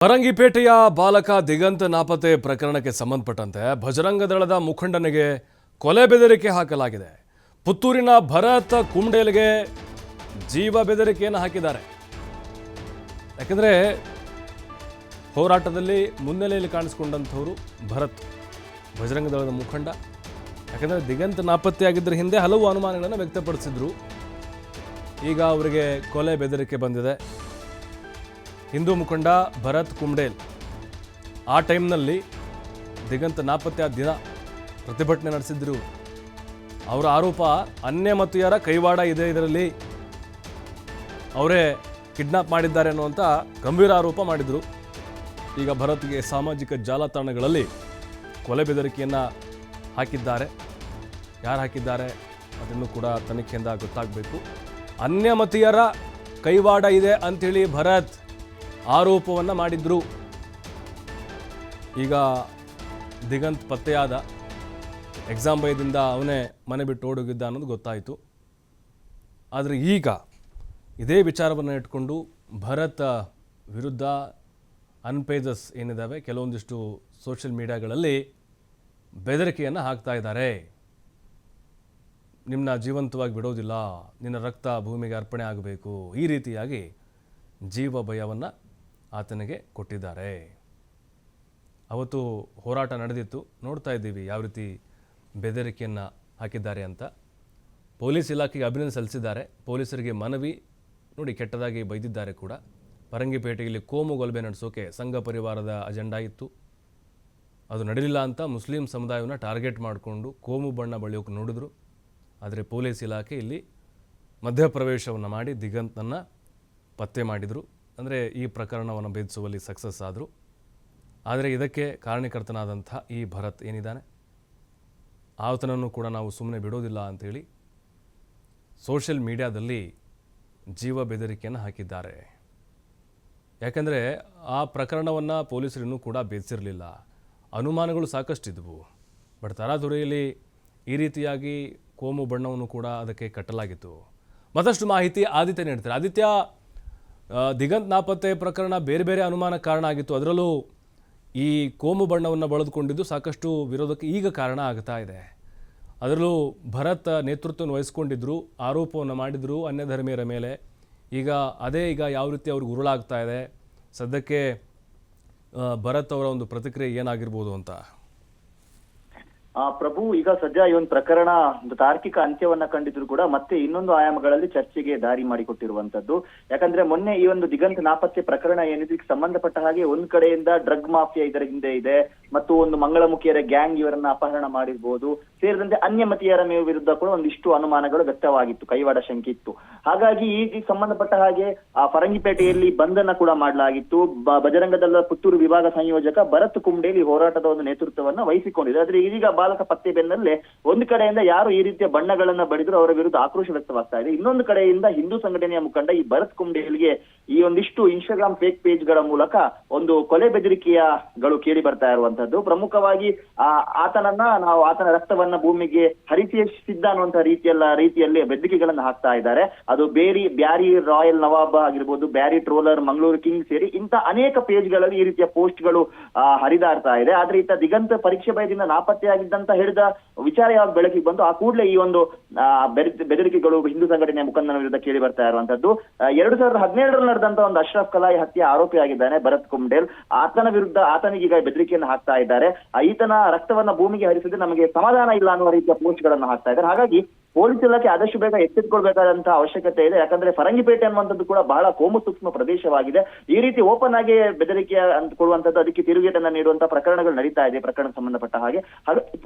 ಪರಂಗಿಪೇಟೆಯ ಬಾಲಕ ದಿಗಂತ್ ನಾಪತ್ತೆ ಪ್ರಕರಣಕ್ಕೆ ಸಂಬಂಧಪಟ್ಟಂತೆ ಬಜರಂಗ ದಳದ ಮುಖಂಡನಿಗೆ ಕೊಲೆ ಬೆದರಿಕೆ ಹಾಕಲಾಗಿದೆ. ಪುತ್ತೂರಿನ ಭರತ್ ಕುಂಡೇಲ್ಗೆ ಜೀವ ಬೆದರಿಕೆಯನ್ನು ಹಾಕಿದ್ದಾರೆ. ಯಾಕಂದರೆ ಹೋರಾಟದಲ್ಲಿ ಮುನ್ನೆಲೆಯಲ್ಲಿ ಕಾಣಿಸಿಕೊಂಡಂಥವರು ಭರತ್ ಬಜರಂಗ ದಳದ ಮುಖಂಡ. ಯಾಕಂದರೆ ದಿಗಂತ್ ನಾಪತ್ತೆಯಾಗಿದ್ದರ ಹಿಂದೆ ಹಲವು ಅನುಮಾನಗಳನ್ನು ವ್ಯಕ್ತಪಡಿಸಿದ್ರು. ಈಗ ಅವರಿಗೆ ಕೊಲೆ ಬೆದರಿಕೆ ಬಂದಿದೆ. ಹಿಂದೂ ಮುಖಂಡ ಭರತ್ ಕುಂಡೇಲ್ ಆ ಟೈಮ್ನಲ್ಲಿ ದಿಗಂತ್ ನಾಪತ್ತೆ ದಿನ ಪ್ರತಿಭಟನೆ ನಡೆಸಿದ್ರು. ಅವರ ಆರೋಪ ಅನ್ಯಮತೀಯರ ಕೈವಾಡ ಇದೆ, ಇದರಲ್ಲಿ ಅವರೇ ಕಿಡ್ನಾಪ್ ಮಾಡಿದ್ದಾರೆ ಅನ್ನುವಂಥ ಗಂಭೀರ ಆರೋಪ ಮಾಡಿದರು. ಈಗ ಭರತ್ಗೆ ಸಾಮಾಜಿಕ ಜಾಲತಾಣಗಳಲ್ಲಿ ಕೊಲೆ ಬೆದರಿಕೆಯನ್ನು ಹಾಕಿದ್ದಾರೆ. ಯಾರು ಹಾಕಿದ್ದಾರೆ ಅದನ್ನು ಕೂಡ ತನಿಖೆಯಿಂದ ಗೊತ್ತಾಗಬೇಕು. ಅನ್ಯಮತೀಯರ ಕೈವಾಡ ಇದೆ ಅಂಥೇಳಿ ಭರತ್ ಆರೋಪವನ್ನು ಮಾಡಿದ್ರು. ಈಗ ದಿಗಂತ್ ಪತ್ತೆಯಾದ. ಎಕ್ಸಾಮ್ ಭಯದಿಂದ ಅವನೇ ಮನೆ ಬಿಟ್ಟು ಓಡೋಗಿದ್ದ ಅನ್ನೋದು ಗೊತ್ತಾಯಿತು. ಆದರೆ ಈಗ ಇದೇ ವಿಚಾರವನ್ನು ಇಟ್ಕೊಂಡು ಭರತ್ ವಿರುದ್ಧ ಅನ್ಪೇಜಸ್ ಏನಿದ್ದಾವೆ ಕೆಲವೊಂದಿಷ್ಟು ಸೋಷಿಯಲ್ ಮೀಡಿಯಾಗಳಲ್ಲಿ ಬೆದರಿಕೆಯನ್ನು ಹಾಕ್ತಾ ಇದ್ದಾರೆ. ನಿಮ್ಮನ್ನ ಜೀವಂತವಾಗಿ ಬಿಡೋದಿಲ್ಲ, ನಿನ್ನ ರಕ್ತ ಭೂಮಿಗೆ ಅರ್ಪಣೆ ಆಗಬೇಕು, ಈ ರೀತಿಯಾಗಿ ಜೀವ ಭಯವನ್ನು ಆತನಿಗೆ ಕೊಟ್ಟಿದ್ದಾರೆ. ಅವತ್ತು ಹೋರಾಟ ನಡೆದಿತ್ತು, ನೋಡ್ತಾ ಇದ್ದೀವಿ ಯಾವ ರೀತಿ ಬೆದರಿಕೆಯನ್ನು ಹಾಕಿದ್ದಾರೆ ಅಂತ. ಪೊಲೀಸ್ ಇಲಾಖೆಗೆ ಅಭಿನಂದನೆ ಸಲ್ಲಿಸಿದ್ದಾರೆ. ಪೊಲೀಸರಿಗೆ ಮನವಿ ನೋಡಿ ಕೆಟ್ಟದಾಗಿ ಬೈದಿದ್ದಾರೆ ಕೂಡ. ಪರಂಗಿಪೇಟೆಯಲ್ಲಿ ಕೋಮು ಗಲಭೆ ನಡೆಸೋಕೆ ಸಂಘ ಪರಿವಾರದ ಅಜೆಂಡಾ ಇತ್ತು, ಅದು ನಡೆಯಲಿಲ್ಲ ಅಂತ ಮುಸ್ಲಿಂ ಸಮುದಾಯವನ್ನು ಟಾರ್ಗೆಟ್ ಮಾಡಿಕೊಂಡು ಕೋಮು ಬಣ್ಣ ಬಳಿಯೋಕೆ ನೋಡಿದ್ರು. ಆದರೆ ಪೊಲೀಸ್ ಇಲಾಖೆ ಇಲ್ಲಿ ಮಧ್ಯಪ್ರವೇಶವನ್ನು ಮಾಡಿ ದಿಗಂತನನ್ನು ಪತ್ತೆ ಮಾಡಿದರು. ಅಂದರೆ ಈ ಪ್ರಕರಣವನ್ನು ಭೇದಿಸುವಲ್ಲಿ ಸಕ್ಸಸ್ ಆದರು. ಆದರೆ ಇದಕ್ಕೆ ಕಾರಣಕರ್ತನಾದಂಥ ಈ ಭರತ್ ಏನಿದ್ದಾನೆ ಆತನನ್ನು ಕೂಡ ನಾವು ಸುಮ್ಮನೆ ಬಿಡೋದಿಲ್ಲ ಅಂಥೇಳಿ ಸೋಷಿಯಲ್ ಮೀಡಿಯಾದಲ್ಲಿ ಜೀವ ಬೆದರಿಕೆಯನ್ನು ಹಾಕಿದ್ದಾರೆ. ಯಾಕಂದರೆ ಆ ಪ್ರಕರಣವನ್ನು ಪೊಲೀಸರು ಇನ್ನೂ ಕೂಡ ಭೇದಿಸಿರಲಿಲ್ಲ. ಅನುಮಾನಗಳು ಸಾಕಷ್ಟಿದ್ವು. ಬಟ್ ತರಾತುರಿಯಲ್ಲಿ ಈ ರೀತಿಯಾಗಿ ಕೋಮು ಬಣ್ಣವನ್ನು ಕೂಡ ಅದಕ್ಕೆ ಕಟ್ಟಲಾಗಿತ್ತು. ಮತ್ತಷ್ಟು ಮಾಹಿತಿ ಆದಿತ್ಯ ನೀಡ್ತಾರೆ. ಆದಿತ್ಯ, ದಿಗಂತ್ ನಾಪತ್ತೆ ಪ್ರಕರಣ ಬೇರೆ ಬೇರೆ ಅನುಮಾನಕ್ಕೆ ಕಾರಣ ಆಗಿತ್ತು. ಅದರಲ್ಲೂ ಈ ಕೋಮು ಬಣ್ಣವನ್ನು ಬಳದುಕೊಂಡಿದ್ದು ಸಾಕಷ್ಟು ವಿರೋಧಕ್ಕೆ ಈಗ ಕಾರಣ ಆಗ್ತಾ ಇದೆ. ಅದರಲ್ಲೂ ಭರತ್ ನೇತೃತ್ವವನ್ನು ವಹಿಸ್ಕೊಂಡಿದ್ರು, ಆರೋಪವನ್ನು ಮಾಡಿದರು ಅನ್ಯಧರ್ಮೀಯರ ಮೇಲೆ. ಈಗ ಯಾವ ರೀತಿ ಅವ್ರಿಗೆ ಉರುಳಾಗ್ತಾ ಇದೆ, ಸದ್ಯಕ್ಕೆ ಭರತ್ ಅವರ ಒಂದು ಪ್ರತಿಕ್ರಿಯೆ ಏನಾಗಿರ್ಬೋದು ಅಂತ? ಪ್ರಭು, ಈಗ ಸದ್ಯ ಈ ಒಂದು ಪ್ರಕರಣ ಒಂದು ತಾರ್ಕಿಕ ಅಂತ್ಯವನ್ನ ಕಂಡಿದ್ರು ಕೂಡ ಮತ್ತೆ ಇನ್ನೊಂದು ಆಯಾಮಗಳಲ್ಲಿ ಚರ್ಚೆಗೆ ದಾರಿ ಮಾಡಿಕೊಟ್ಟಿರುವಂತದ್ದು. ಯಾಕಂದ್ರೆ ಮೊನ್ನೆ ಈ ಒಂದು ದಿಗಂತ್ ನಾಪತ್ತೆ ಪ್ರಕರಣ ಏನಿದೆ ಸಂಬಂಧಪಟ್ಟ ಹಾಗೆ ಒಂದ್ ಕಡೆಯಿಂದ ಡ್ರಗ್ ಮಾಫಿಯಾ ಇದರ ಹಿಂದೆ ಇದೆ, ಮತ್ತು ಒಂದು ಮಂಗಳಮುಖಿಯರ ಗ್ಯಾಂಗ್ ಇವರನ್ನ ಅಪಹರಣ ಮಾಡಿರ್ಬೋದು, ಸೇರಿದಂತೆ ಅನ್ಯಮತೀಯರ ವಿರುದ್ಧ ಕೂಡ ಒಂದಿಷ್ಟು ಅನುಮಾನಗಳು ವ್ಯಕ್ತವಾಗಿತ್ತು, ಕೈವಾಡ ಶಂಕೆ ಇತ್ತು. ಹಾಗಾಗಿ ಈ ಸಂಬಂಧಪಟ್ಟ ಹಾಗೆ ಆ ಪರಂಗಿಪೇಟೆಯಲ್ಲಿ ಬಂಧನ ಕೂಡ ಮಾಡಲಾಗಿತ್ತು. ಬಜರಂಗ ದಳದ ಪುತ್ತೂರು ವಿಭಾಗ ಸಂಯೋಜಕ ಭರತ್ ಕುಂಡೇಲ್ ಈ ಹೋರಾಟದ ಒಂದು ನೇತೃತ್ವವನ್ನು ವಹಿಸಿಕೊಂಡಿದೆ. ಆದ್ರೆ ಇದೀಗ ಬಾಲಕ ಪತ್ತೆ ಬೆನ್ನಲ್ಲೇ ಒಂದು ಕಡೆಯಿಂದ ಯಾರು ಈ ರೀತಿಯ ಬಣ್ಣಗಳನ್ನ ಬಡಿದ್ರು ಅವರ ವಿರುದ್ಧ ಆಕ್ರೋಶ ವ್ಯಕ್ತವಾಗ್ತಾ ಇದೆ. ಇನ್ನೊಂದು ಕಡೆಯಿಂದ ಹಿಂದೂ ಸಂಘಟನೆಯ ಮುಖಂಡ ಈ ಭರತ್ ಕುಂಡೇಲ್ಗೆ ಈ ಒಂದಿಷ್ಟು ಇನ್ಸ್ಟಾಗ್ರಾಮ್ ಫೇಕ್ ಪೇಜ್ ಗಳ ಮೂಲಕ ಒಂದು ಕೊಲೆ ಬೆದರಿಕೆಗಳು ಕೇಳಿ ಬರ್ತಾ ಇರುವಂತದ್ದು. ಪ್ರಮುಖವಾಗಿ ಆತನ ರಕ್ತವನ್ನ ಭೂಮಿಗೆ ಹರಿಸಿದ್ದ ಅನ್ನುವಂತ ರೀತಿಯಲ್ಲಿ ಬೆದರಿಕೆಗಳನ್ನ ಹಾಕ್ತಾ ಇದ್ದಾರೆ. ಅದು ಬ್ಯಾರಿ ರಾಯಲ್ ನವಾಬ್ ಆಗಿರ್ಬೋದು, ಬ್ಯಾರಿ ಟ್ರೋಲರ್, ಮಂಗಳೂರು ಕಿಂಗ್ ಸೇರಿ ಇಂತ ಅನೇಕ ಪೇಜ್ಗಳಲ್ಲಿ ಈ ರೀತಿಯ ಪೋಸ್ಟ್ಗಳು ಹರಿದಾಡ್ತಾ ಇದೆ. ಆದ್ರೆ ಈತ ದಿಗಂತ್ ಪರೀಕ್ಷೆ ಭಯದಿಂದ ನಾಪತ್ತೆಯಾಗಿದ್ದಂತ ಹೇಳಿದ ವಿಚಾರ ಯಾವಾಗ ಬೆಳಕಿಗೆ ಬಂತು ಆ ಕೂಡಲೇ ಈ ಒಂದು ಬೆದರಿಕೆಗಳು ಹಿಂದೂ ಸಂಘಟನೆಯ ಮುಖಂಡನ ವಿರುದ್ಧ ಕೇಳಿ ಬರ್ತಾ ಇರುವಂತದ್ದು. 2017ರಲ್ಲಿ ನಡೆದಂತ ಒಂದು ಅಶ್ರಫ್ ಕಲಾಯಿ ಹತ್ಯೆ ಆರೋಪಿಯಾಗಿದ್ದಾನೆ ಭರತ್ ಕುಂಡೇಲ್. ಆತನಿಗೀಗ ಬೆದರಿಕೆಯನ್ನು ಹಾಕ್ತಾ ಇದ್ದಾರೆ. ಈತನ ರಕ್ತವನ್ನ ಭೂಮಿಗೆ ಹರಿಸಿದ್ರೆ ನಮಗೆ ಸಮಾಧಾನ ಇಲ್ಲ ಅನ್ನುವ ರೀತಿಯ ಪೋಸ್ಟ್ ಗಳನ್ನ ಹಾಕ್ತಾ ಇದ್ದಾರೆ. ಹಾಗಾಗಿ ಪೊಲೀಸ್ ಇಲಾಖೆ ಆದಷ್ಟು ಬೇಗ ಎಚ್ಚೆತ್ತುಕೊಳ್ಬೇಕಾದಂತಹ ಅವಶ್ಯಕತೆ ಇದೆ. ಯಾಕಂದ್ರೆ ಫರಂಗಿಪೇಟೆ ಅನ್ನುವಂಥದ್ದು ಕೂಡ ಬಹಳ ಕೋಮು ಸೂಕ್ಷ್ಮ ಪ್ರದೇಶವಾಗಿದೆ. ಈ ರೀತಿ ಓಪನ್ ಆಗಿ ಬೆದರಿಕೆ ಅಂತ ಕೊಡುವಂತದ್ದು, ಅದಕ್ಕೆ ತಿರುಗೇಟನ್ನ ನೀಡುವಂತಹ ಪ್ರಕರಣಗಳು ನಡೀತಾ ಇದೆ. ಪ್ರಕರಣ ಸಂಬಂಧಪಟ್ಟ ಹಾಗೆ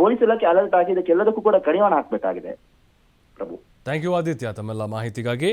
ಪೊಲೀಸ್ ಇಲಾಖೆ ಅಲರ್ಟ್ ಆಗಿದೆ, ಎಲ್ಲದಕ್ಕೂ ಕೂಡ ಕಡಿವಾಣ ಹಾಕಬೇಕಾಗಿದೆ. ಪ್ರಭು, ಥ್ಯಾಂಕ್ ಯು ಆದಿತ್ಯ ತಮ್ಮೆಲ್ಲ ಮಾಹಿತಿಗಾಗಿ.